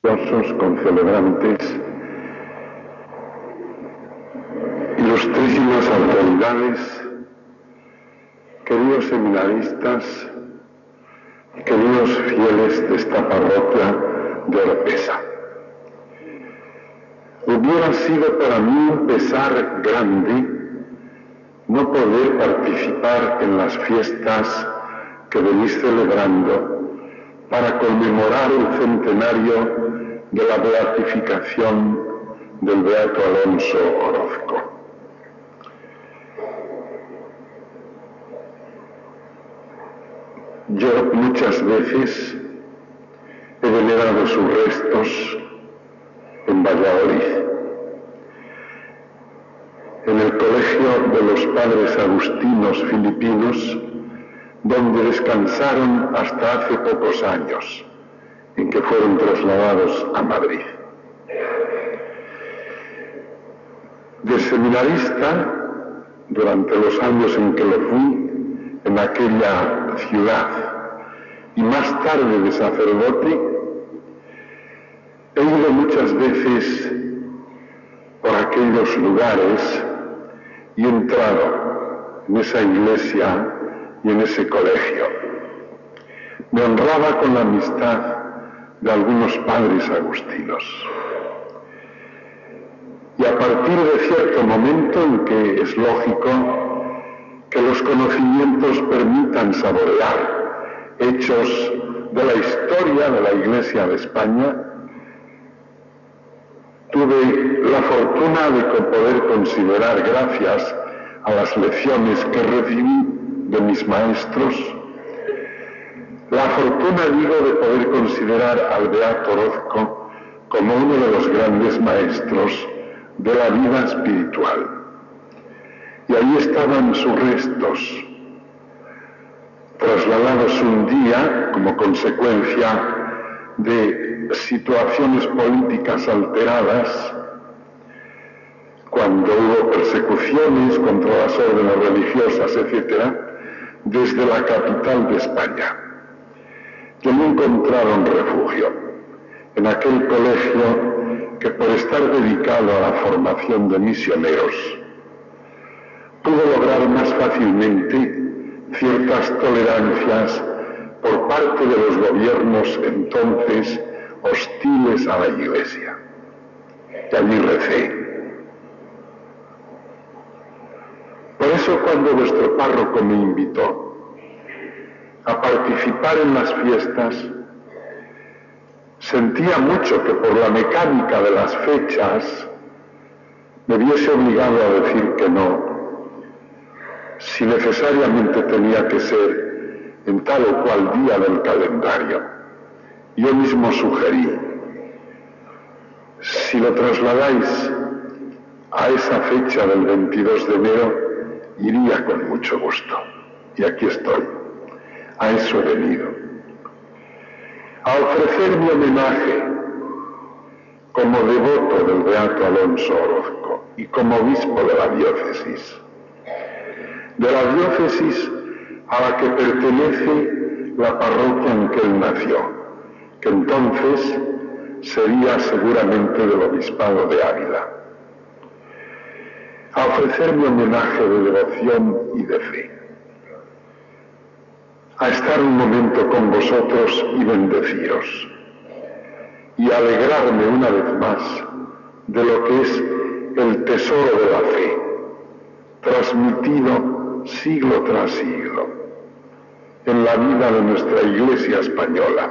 concelebrantes, ilustrísimas autoridades, queridos seminaristas, queridos fieles de esta parroquia de Oropesa. Hubiera sido para mí un pesar grande no poder participar en las fiestas que venís celebrando para conmemorar el centenario de la beatificación del beato Alonso Orozco. Yo muchas veces he venerado sus restos en Valladolid, en el colegio de los padres agustinos filipinos, donde descansaron hasta hace pocos años, en que fueron trasladados a Madrid. De seminarista, durante los años en que lo fui, en aquella ciudad, y más tarde de sacerdote, he ido muchas veces por aquellos lugares y he entrado en esa iglesia y en ese colegio. Me honraba con la amistad de algunos padres agustinos. Y a partir de cierto momento en que es lógico que los conocimientos permitan saborear hechos de la historia de la Iglesia de España, tuve la fortuna de poder considerar, gracias a las lecciones que recibí de mis maestros, la fortuna, digo, de poder considerar al beato Orozco como uno de los grandes maestros de la vida espiritual. Y ahí estaban sus restos, trasladados un día como consecuencia de situaciones políticas alteradas, cuando hubo persecuciones contra las órdenes religiosas, etc., desde la capital de España. Que no encontraron refugio en aquel colegio que, por estar dedicado a la formación de misioneros, pudo lograr más fácilmente ciertas tolerancias por parte de los gobiernos entonces hostiles a la Iglesia. Y allí recé. Por eso, cuando vuestro párroco me invitó a participar en las fiestas, sentía mucho que por la mecánica de las fechas me viese obligado a decir que no, si necesariamente tenía que ser en tal o cual día del calendario. Yo mismo sugerí, si lo trasladáis a esa fecha del 22 de enero, iría con mucho gusto. Y aquí estoy, a eso he venido, a ofrecer mi homenaje como devoto del beato Alonso Orozco y como obispo de la diócesis a la que pertenece la parroquia en que él nació, que entonces sería seguramente del obispado de Ávila, a ofrecer mi homenaje de devoción y de fe, a estar un momento con vosotros y bendeciros, y alegrarme una vez más de lo que es el tesoro de la fe, transmitido siglo tras siglo en la vida de nuestra Iglesia española,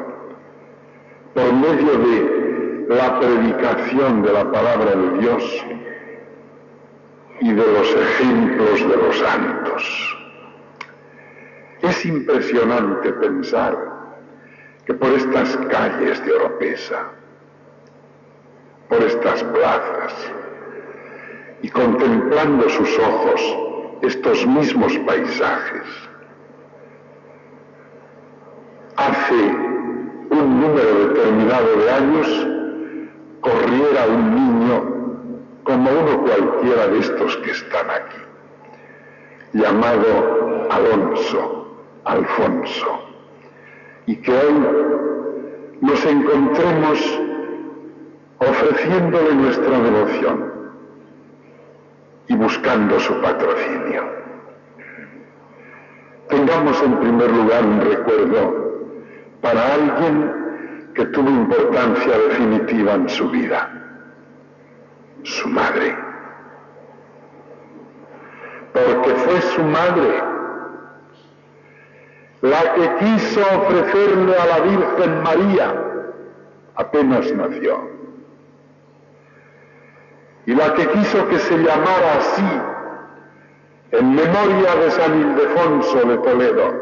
por medio de la predicación de la palabra de Dios y de los ejemplos de los santos. Es impresionante pensar que por estas calles de Oropesa, por estas plazas, y contemplando sus ojos estos mismos paisajes, hace un número determinado de años corriera un niño como uno cualquiera de estos que están aquí, llamado Alfonso, y que hoy nos encontremos ofreciéndole nuestra devoción y buscando su patrocinio. Tengamos en primer lugar un recuerdo para alguien que tuvo importancia definitiva en su vida, su madre. Porque fue su madre la que quiso ofrecerle a la Virgen María apenas nació, y la que quiso que se llamara así en memoria de San Ildefonso de Toledo,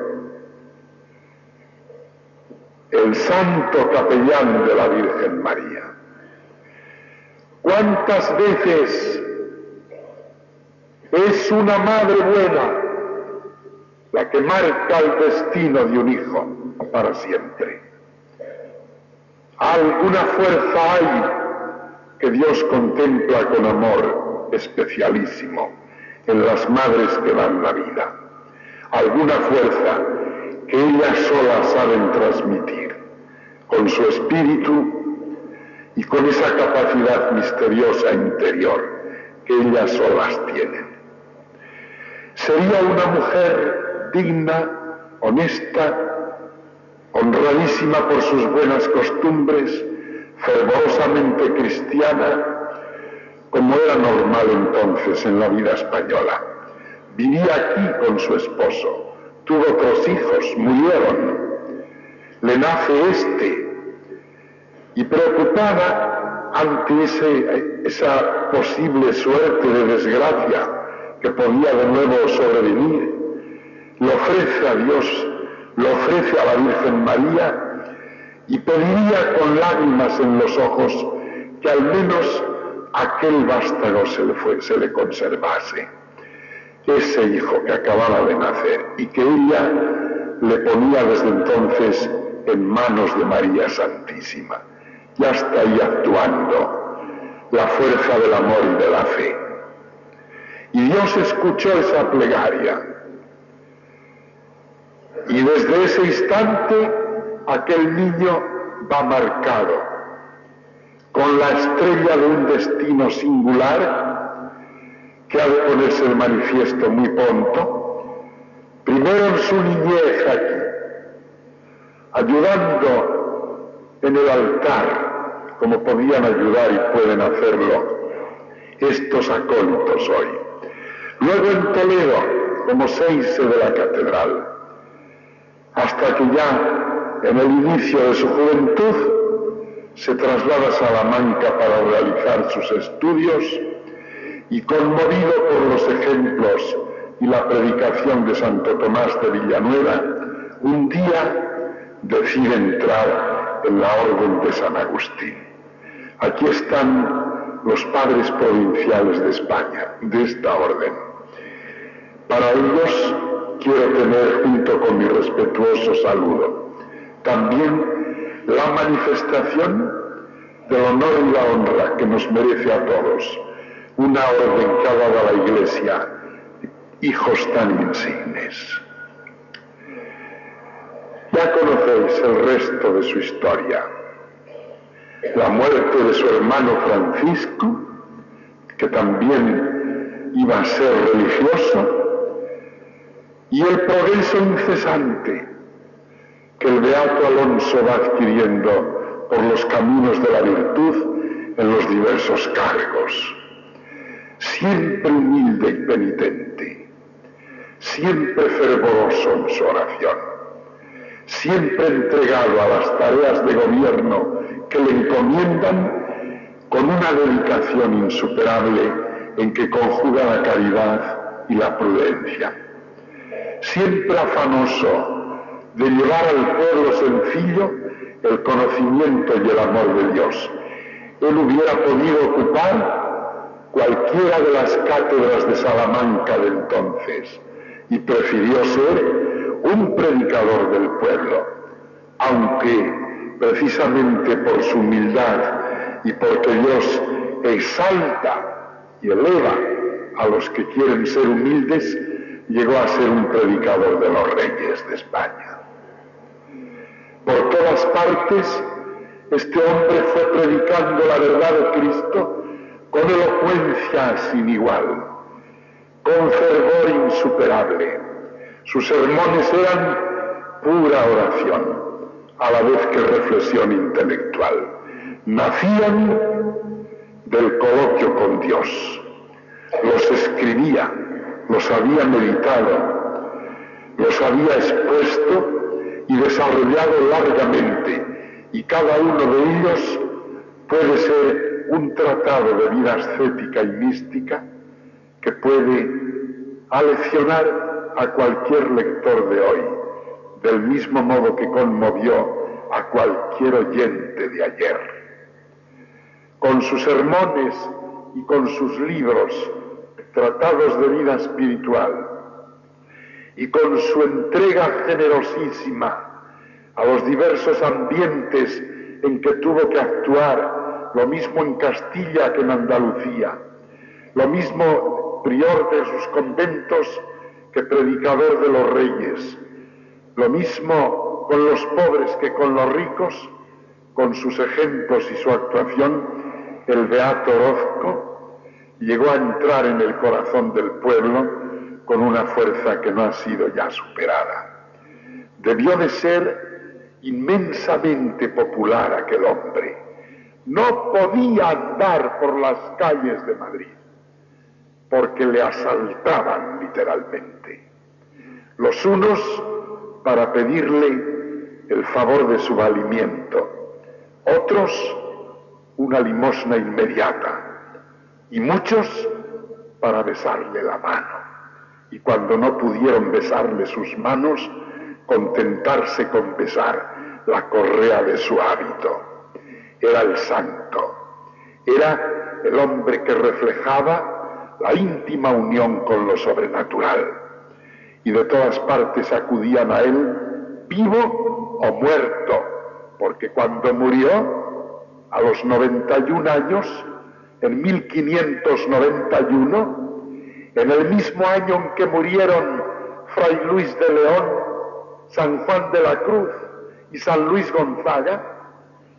el santo capellán de la Virgen María. ¿Cuántas veces es una madre buena la que marca el destino de un hijo para siempre? Alguna fuerza hay que Dios contempla con amor especialísimo en las madres que dan la vida. Alguna fuerza que ellas solas saben transmitir con su espíritu y con esa capacidad misteriosa interior que ellas solas tienen. Sería una mujer digna, honesta, honradísima por sus buenas costumbres, fervorosamente cristiana, como era normal entonces en la vida española. Vivía aquí con su esposo, tuvo 3 hijos, murieron, le nace este, y preocupada ante esa posible suerte de desgracia que podía de nuevo sobrevenir, le ofrece a Dios, le ofrece a la Virgen María y pediría con lágrimas en los ojos que al menos aquel vástago se le conservase, ese hijo que acababa de nacer, y que ella le ponía desde entonces en manos de María Santísima. Ya está ahí actuando la fuerza del amor y de la fe. Y Dios escuchó esa plegaria. Y desde ese instante aquel niño va marcado con la estrella de un destino singular que ha de ponerse de manifiesto muy pronto, primero en su niñez aquí, ayudando en el altar, como podían ayudar y pueden hacerlo estos acólitos hoy. Luego en Toledo, como seise de la catedral, hasta que ya en el inicio de su juventud se traslada a Salamanca para realizar sus estudios y, conmovido por los ejemplos y la predicación de Santo Tomás de Villanueva, un día decide entrar en la Orden de San Agustín. Aquí están los padres provinciales de España, de esta orden. Para ellos quiero tener, junto con mi respetuoso saludo, también la manifestación del honor y la honra que nos merece a todos una orden que ha dado a la Iglesia hijos tan insignes. Ya conocéis el resto de su historia. La muerte de su hermano Francisco, que también iba a ser religioso, y el progreso incesante que el beato Alonso va adquiriendo por los caminos de la virtud en los diversos cargos. Siempre humilde y penitente, siempre fervoroso en su oración, siempre entregado a las tareas de gobierno que le encomiendan con una dedicación insuperable en que conjuga la caridad y la prudencia. Siempre afanoso de llevar al pueblo sencillo el conocimiento y el amor de Dios. Él hubiera podido ocupar cualquiera de las cátedras de Salamanca de entonces y prefirió ser un predicador del pueblo, aunque precisamente por su humildad y porque Dios exalta y eleva a los que quieren ser humildes, llegó a ser un predicador de los reyes de España. Por todas partes Este hombre fue predicando la verdad de Cristo con elocuencia sin igual, con fervor insuperable. Sus sermones eran pura oración, a la vez que reflexión intelectual. Nacían del coloquio con Dios. Los escribía, los había meditado, los había expuesto y desarrollado largamente, y cada uno de ellos puede ser un tratado de vida ascética y mística que puede aleccionar a cualquier lector de hoy, del mismo modo que conmovió a cualquier oyente de ayer. Con sus sermones y con sus libros, tratados de vida espiritual, y con su entrega generosísima a los diversos ambientes en que tuvo que actuar, lo mismo en Castilla que en Andalucía, lo mismo prior de sus conventos que predicador de los reyes, lo mismo con los pobres que con los ricos, con sus ejemplos y su actuación, el beato Orozco llegó a entrar en el corazón del pueblo con una fuerza que no ha sido ya superada. Debió de ser inmensamente popular aquel hombre. No podía andar por las calles de Madrid, porque le asaltaban literalmente. Los unos para pedirle el favor de su valimiento, otros una limosna inmediata, y muchos para besarle la mano. Y cuando no pudieron besarle sus manos, contentarse con besar la correa de su hábito. Era el santo, era el hombre que reflejaba la íntima unión con lo sobrenatural, y de todas partes acudían a él, vivo o muerto, porque cuando murió, a los 91 años, en 1591, en el mismo año en que murieron Fray Luis de León, San Juan de la Cruz y San Luis Gonzaga,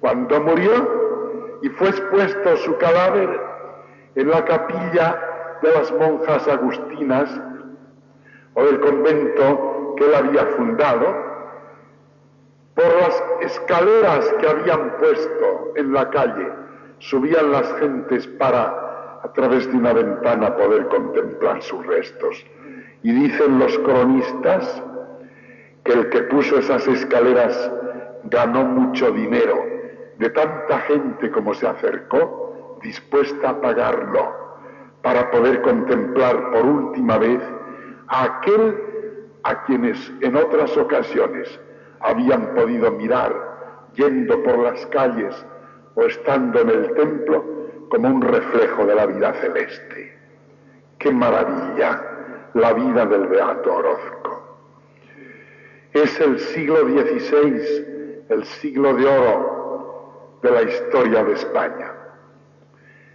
cuando murió y fue expuesto su cadáver en la capilla de las monjas agustinas o del convento que él había fundado, por las escaleras que habían puesto en la calle, subían las gentes para, a través de una ventana, poder contemplar sus restos. Y dicen los cronistas que el que puso esas escaleras ganó mucho dinero, de tanta gente como se acercó, dispuesta a pagarlo, para poder contemplar por última vez a aquel a quienes en otras ocasiones habían podido mirar yendo por las calles o estando en el templo como un reflejo de la vida celeste. ¡Qué maravilla la vida del beato Orozco! Es el siglo XVI, el siglo de oro de la historia de España,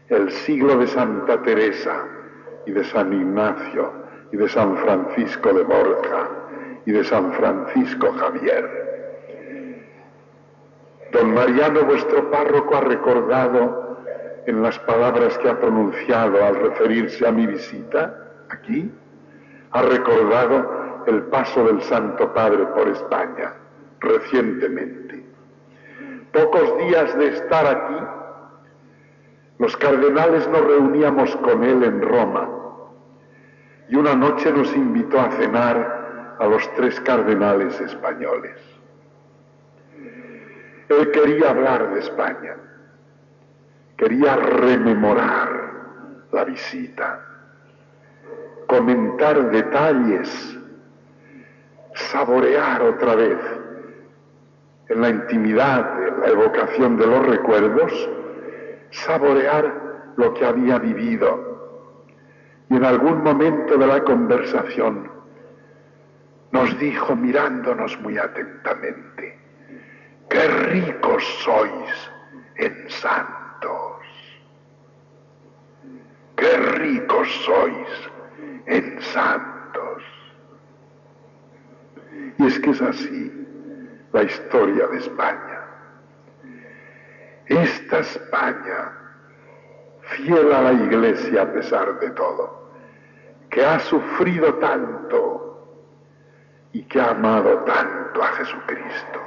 el siglo de Santa Teresa y de San Ignacio y de San Francisco de Borja y de San Francisco Javier. Don Mariano, vuestro párroco, ha recordado en las palabras que ha pronunciado al referirse a mi visita aquí, ha recordado el paso del Santo Padre por España recientemente. Pocos días de estar aquí, los cardenales nos reuníamos con él en Roma y una noche nos invitó a cenar a los 3 cardenales españoles. Él quería hablar de España, quería rememorar la visita, comentar detalles, saborear otra vez en la intimidad, en la evocación de los recuerdos, saborear lo que había vivido. Y en algún momento de la conversación nos dijo, mirándonos muy atentamente: ¡qué ricos sois en santos! ¡Qué ricos sois en santos! Y es que es así la historia de España. Esta España, fiel a la Iglesia a pesar de todo, que ha sufrido tanto y que ha amado tanto a Jesucristo.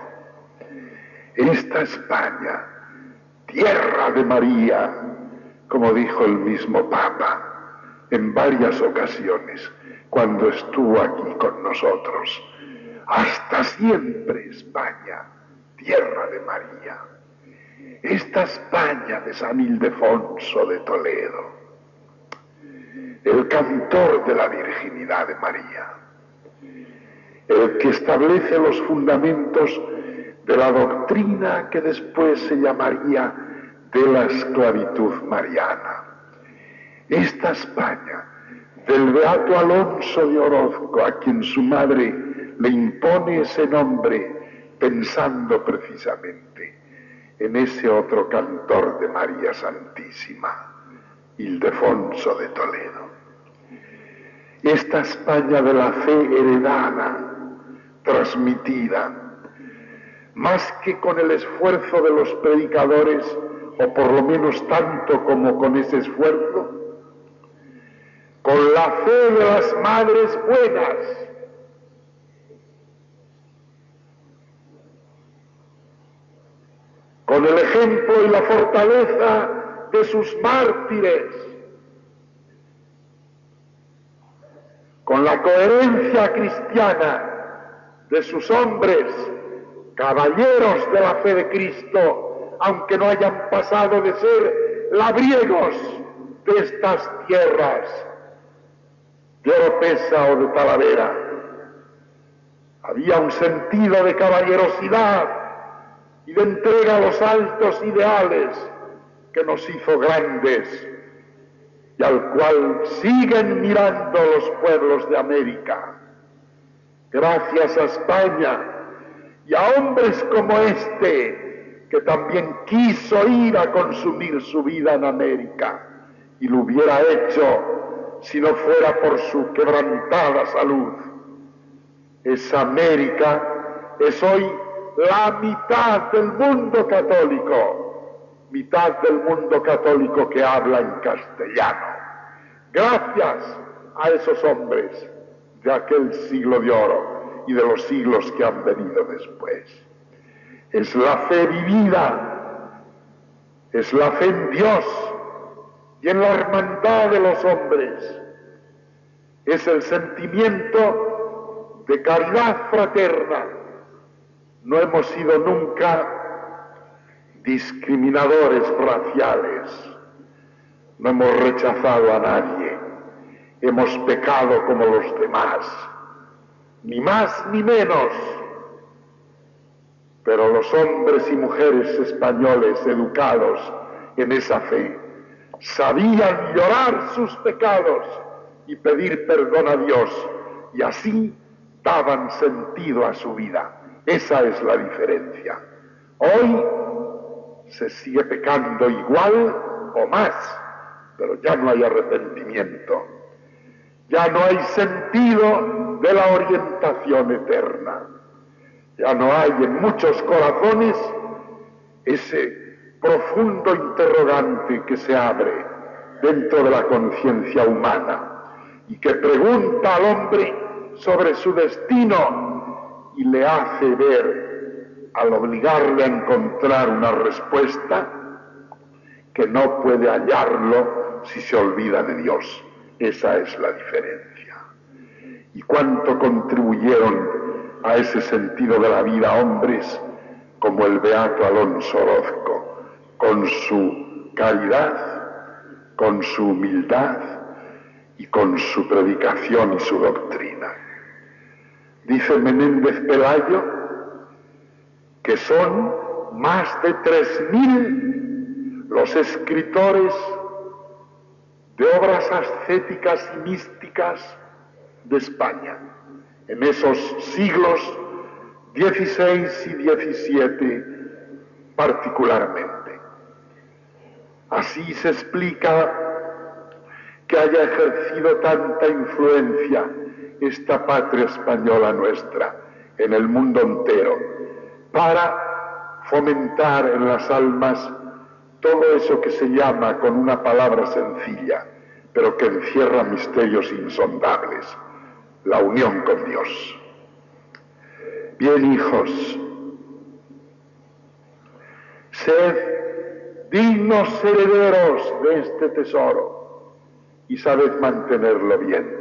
Esta España, tierra de María, como dijo el mismo Papa en varias ocasiones cuando estuvo aquí con nosotros. Hasta siempre España, tierra de María. Esta España de San Ildefonso de Toledo, el cantor de la virginidad de María, el que establece los fundamentos de la doctrina que después se llamaría de la esclavitud mariana. Esta España del beato Alonso de Orozco, a quien su madre le impone ese nombre pensando precisamente en ese otro cantor de María Santísima, Ildefonso de Toledo. Esta España de la fe heredada, transmitida, más que con el esfuerzo de los predicadores, o por lo menos tanto como con ese esfuerzo, con la fe de las madres buenas, con el ejemplo y la fortaleza de sus mártires, con la coherencia cristiana de sus hombres, caballeros de la fe de Cristo, aunque no hayan pasado de ser labriegos de estas tierras de Oropesa o de Talavera. Había un sentido de caballerosidad y de entrega a los altos ideales que nos hizo grandes y al cual siguen mirando los pueblos de América. Gracias a España y a hombres como este, que también quiso ir a consumir su vida en América y lo hubiera hecho si no fuera por su quebrantada salud. Esa América es hoy la mitad del mundo católico que habla en castellano. Gracias a esos hombres de aquel siglo de oro y de los siglos que han venido después. Es la fe vivida, es la fe en Dios y en la hermandad de los hombres. Es el sentimiento de caridad fraterna. No hemos sido nunca discriminadores raciales. No hemos rechazado a nadie. Hemos pecado como los demás. Ni más ni menos. Pero los hombres y mujeres españoles educados en esa fe sabían llorar sus pecados y pedir perdón a Dios, y así daban sentido a su vida. Esa es la diferencia. Hoy se sigue pecando igual o más, pero ya no hay arrepentimiento, ya no hay sentido de la orientación eterna, ya no hay en muchos corazones ese profundo interrogante que se abre dentro de la conciencia humana y que pregunta al hombre sobre su destino y le hace ver, al obligarle a encontrar una respuesta, que no puede hallarlo si se olvida de Dios. Esa es la diferencia. Y cuánto contribuyeron a ese sentido de la vida hombres como el beato Alonso Orozco, con su caridad, con su humildad y con su predicación y su doctrina. Dice Menéndez Pelayo que son más de 3.000 los escritores de obras ascéticas y místicas de España en esos siglos XVI y XVII particularmente. Así se explica que haya ejercido tanta influencia esta patria española nuestra en el mundo entero para fomentar en las almas todo eso que se llama con una palabra sencilla, pero que encierra misterios insondables, la unión con Dios. Bien, hijos, sed dignos herederos de este tesoro y sabed mantenerlo bien.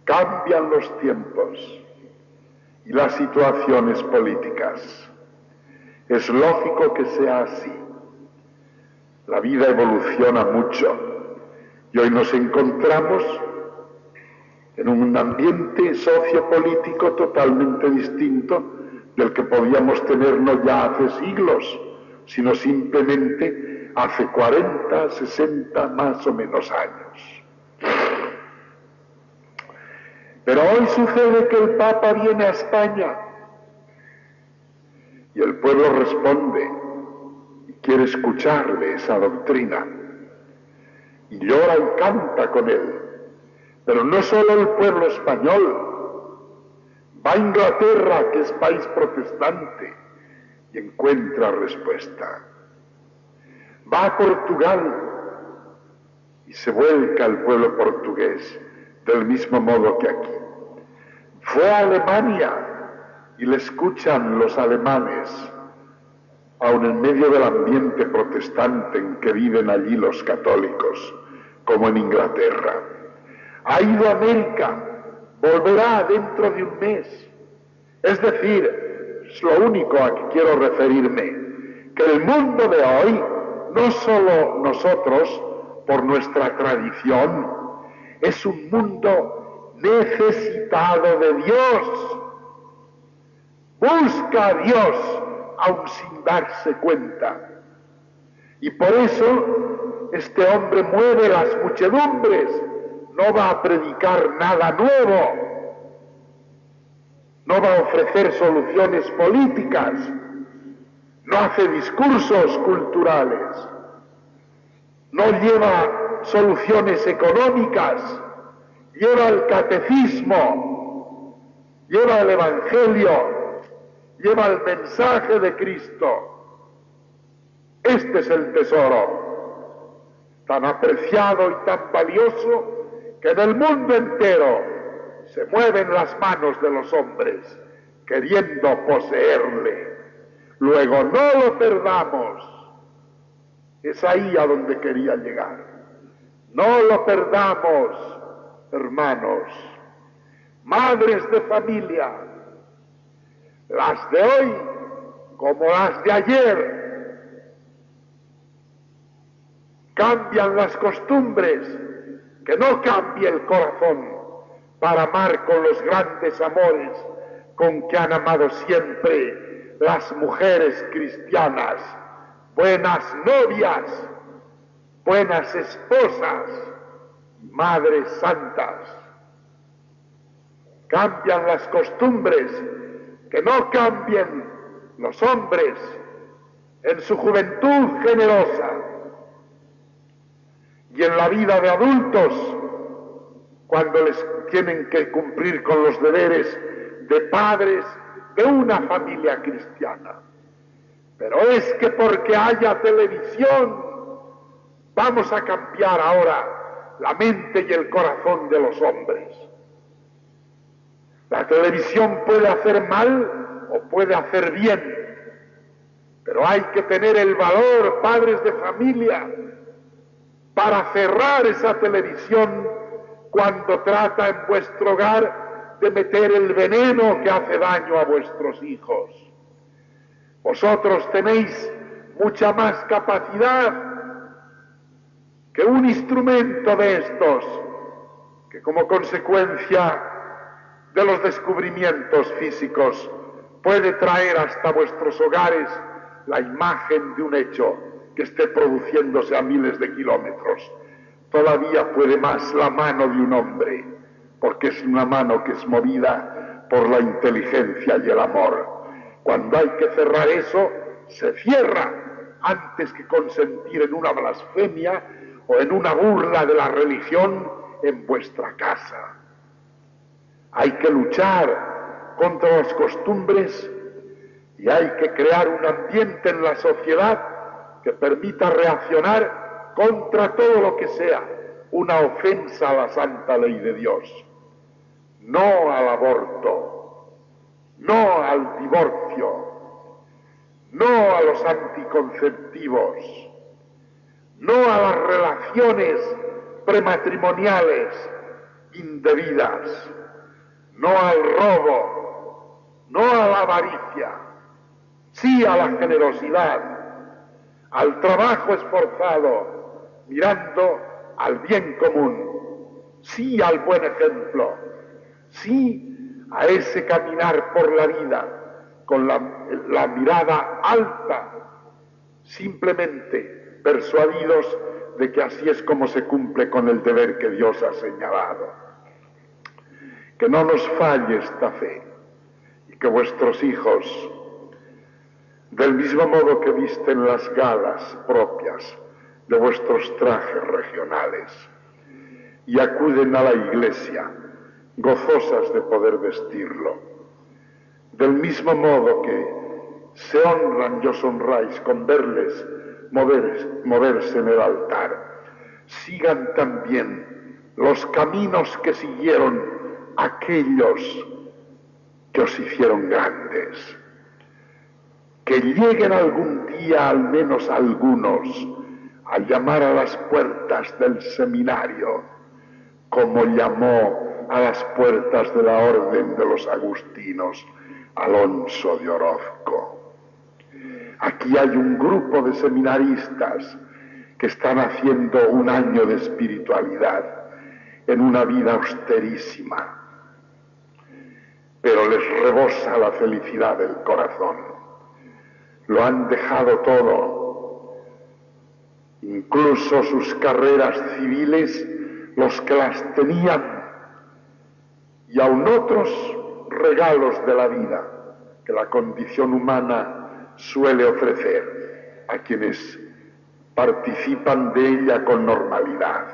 Cambian los tiempos y las situaciones políticas. Es lógico que sea así. La vida evoluciona mucho y hoy nos encontramos en un ambiente sociopolítico totalmente distinto del que podíamos tener no ya hace siglos, sino simplemente hace 40, 60 más o menos años. Pero hoy sucede que el Papa viene a España y el pueblo responde y quiere escucharle esa doctrina y llora y canta con él. Pero no solo el pueblo español, va a Inglaterra, que es país protestante, y encuentra respuesta. Va a Portugal y se vuelca el pueblo portugués del mismo modo que aquí. Fue a Alemania y le escuchan los alemanes, aun en medio del ambiente protestante en que viven allí los católicos, como en Inglaterra. Ha ido a América, volverá dentro de un mes. Es decir, es lo único a que quiero referirme, que el mundo de hoy, no solo nosotros, por nuestra tradición, es un mundo necesitado de Dios. Busca a Dios aun sin darse cuenta. Y por eso este hombre mueve las muchedumbres, no va a predicar nada nuevo, no va a ofrecer soluciones políticas, no hace discursos culturales, no lleva soluciones económicas, lleva el catecismo, lleva el evangelio, lleva el mensaje de Cristo. Este es el tesoro, tan apreciado y tan valioso, que en el mundo entero se mueven las manos de los hombres queriendo poseerle. Luego no lo perdamos. Es ahí a donde quería llegar. No lo perdamos, hermanos, madres de familia, las de hoy como las de ayer. Cambian las costumbres, que no cambie el corazón para amar con los grandes amores con que han amado siempre las mujeres cristianas, buenas novias, buenas esposas, madres santas. Cambian las costumbres, que no cambien los hombres en su juventud generosa y en la vida de adultos, cuando les tienen que cumplir con los deberes de padres de una familia cristiana. Pero es que porque haya televisión, vamos a cambiar ahora la mente y el corazón de los hombres. La televisión puede hacer mal o puede hacer bien, pero hay que tener el valor, padres de familia, para cerrar esa televisión cuando trata en vuestro hogar de meter el veneno que hace daño a vuestros hijos. Vosotros tenéis mucha más capacidad que un instrumento de estos, que como consecuencia de los descubrimientos físicos puede traer hasta vuestros hogares la imagen de un hecho que esté produciéndose a miles de kilómetros. Todavía puede más la mano de un hombre, porque es una mano que es movida por la inteligencia y el amor. Cuando hay que cerrar eso, se cierra antes que consentir en una blasfemia o en una burla de la religión en vuestra casa. Hay que luchar contra las costumbres y hay que crear un ambiente en la sociedad que permita reaccionar contra todo lo que sea una ofensa a la santa ley de Dios. No al aborto, no al divorcio, no a los anticonceptivos, no a las relaciones prematrimoniales indebidas, no al robo, no a la avaricia, sí a la generosidad, al trabajo esforzado, mirando al bien común, sí al buen ejemplo, sí a ese caminar por la vida con la mirada alta, simplemente persuadidos de que así es como se cumple con el deber que Dios ha señalado. Que no nos falle esta fe y que vuestros hijos, del mismo modo que visten las galas propias de vuestros trajes regionales y acuden a la iglesia gozosas de poder vestirlo, del mismo modo que se honran y os honráis con verles moverse en el altar, sigan también los caminos que siguieron aquellos que os hicieron grandes. Que lleguen algún día, al menos algunos, a llamar a las puertas del seminario, como llamó a las puertas de la Orden de los Agustinos Alonso de Orozco. Aquí hay un grupo de seminaristas que están haciendo un año de espiritualidad en una vida austerísima, pero les rebosa la felicidad del corazón. Lo han dejado todo, incluso sus carreras civiles, los que las tenían, y aun otros regalos de la vida que la condición humana suele ofrecer a quienes participan de ella con normalidad.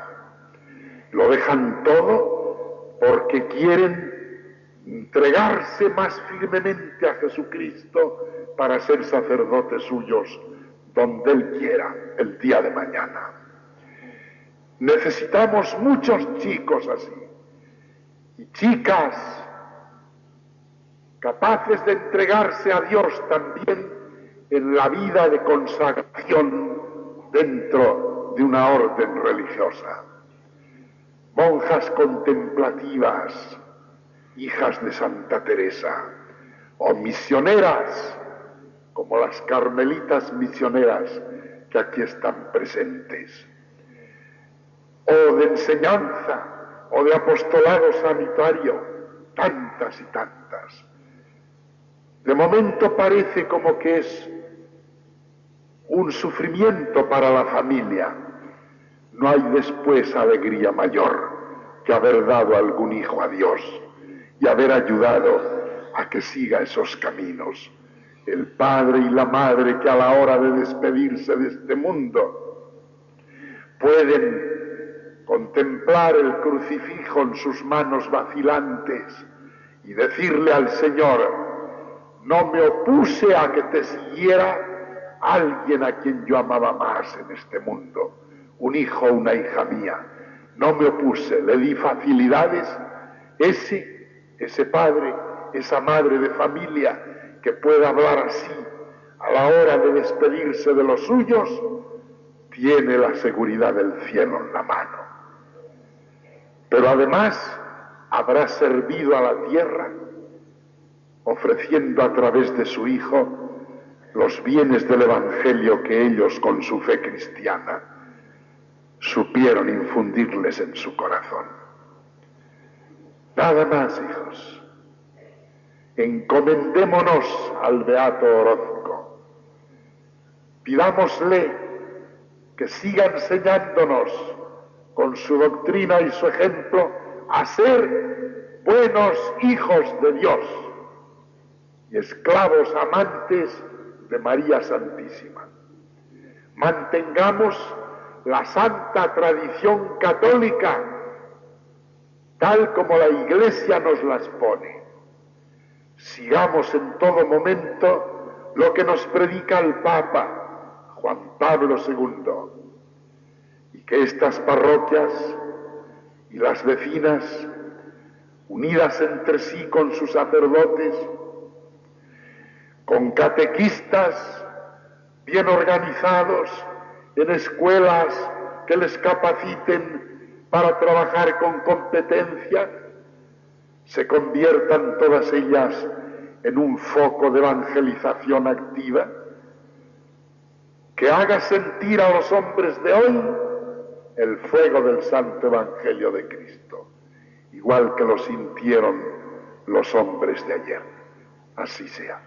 Lo dejan todo porque quieren entregarse más firmemente a Jesucristo para ser sacerdotes suyos donde Él quiera el día de mañana. Necesitamos muchos chicos así y chicas capaces de entregarse a Dios también en la vida de consagración dentro de una orden religiosa. Monjas contemplativas, hijas de Santa Teresa, o misioneras, como las carmelitas misioneras que aquí están presentes, o de enseñanza, o de apostolado sanitario, tantas y tantas. De momento parece como que es un sufrimiento para la familia. No hay después alegría mayor que haber dado algún hijo a Dios y haber ayudado a que siga esos caminos. El padre y la madre que a la hora de despedirse de este mundo pueden contemplar el crucifijo en sus manos vacilantes y decirle al Señor: no me opuse a que te siguiera alguien a quien yo amaba más en este mundo, un hijo o una hija mía. No me opuse, le di facilidades. Ese padre, esa madre de familia que pueda hablar así a la hora de despedirse de los suyos, tiene la seguridad del cielo en la mano. Pero además habrá servido a la tierra ofreciendo a través de su Hijo los bienes del Evangelio que ellos con su fe cristiana supieron infundirles en su corazón. Nada más, hijos. Encomendémonos al Beato Orozco. Pidámosle que siga enseñándonos con su doctrina y su ejemplo a ser buenos hijos de Dios y esclavos amantes de María Santísima. Mantengamos la santa tradición católica tal como la Iglesia nos las pone. Sigamos en todo momento lo que nos predica el Papa Juan Pablo II, y que estas parroquias y las vecinas, unidas entre sí con sus sacerdotes, con catequistas bien organizados en escuelas que les capaciten para trabajar con competencia, se conviertan todas ellas en un foco de evangelización activa, que haga sentir a los hombres de hoy el fuego del Santo Evangelio de Cristo, igual que lo sintieron los hombres de ayer. Así sea.